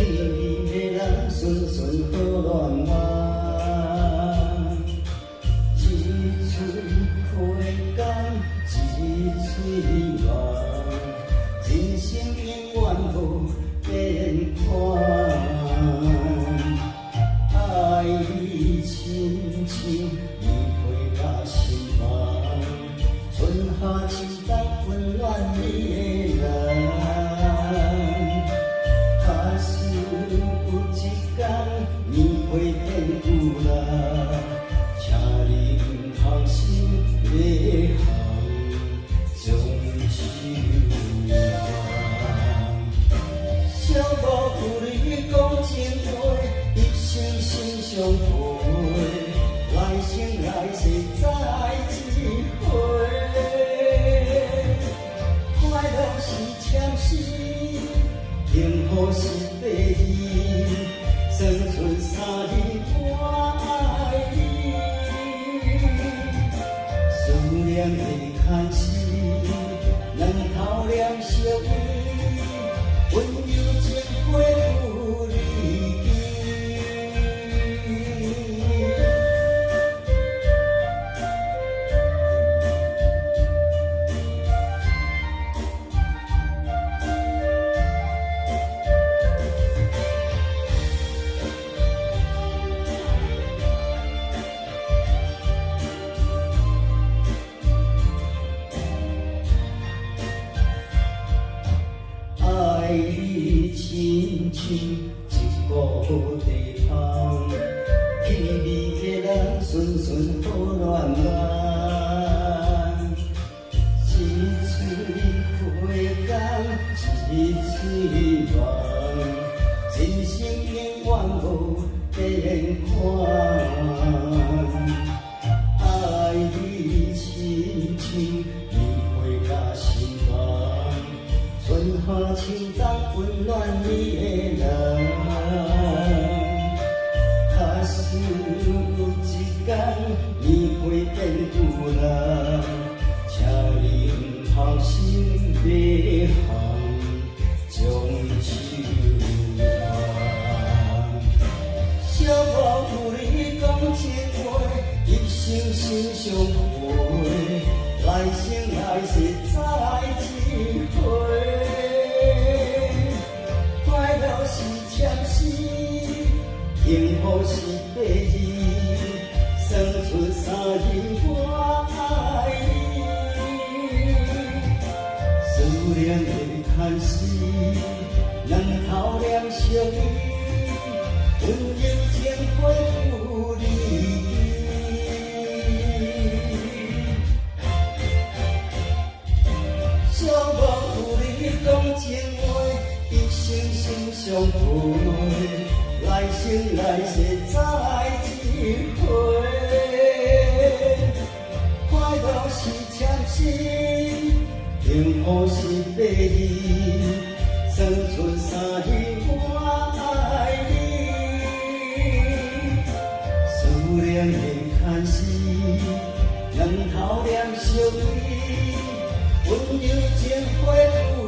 美的人顺顺好乱漫，一嘴花干，一嘴乱，人生永远无变款。爱你亲像棉被甲心房，春夏秋冬温暖你的人。假使有一天棉被变有人，请你唔通心别行，将手还。小无有你讲情话，一生心相陪，来生来世再一回。快乐是签诗，幸福是第二，生出三字我爱你。思念的牵丝，两头两相依，温柔情花有你。爱你亲像一个地方，气味的人顺顺好乱漫，一嘴花干，一嘴乱，人生永远无变款。爱你亲像棉被甲心房，春夏秋冬温暖你的人。假使有一天棉被变有人，请你唔通心别行，将手还。小我有你讲情话，一生心相陪，来生来世再一回。快乐是签诗，幸福是第二，生出三字我爱你。思念的牵丝，两头两相依，温柔情花有你。小我有你讲情话，一生心相陪，来生来世再一回。快乐是签诗，幸福是第二，生出三字我爱你。思念的牵丝，两头两相依，温柔情花有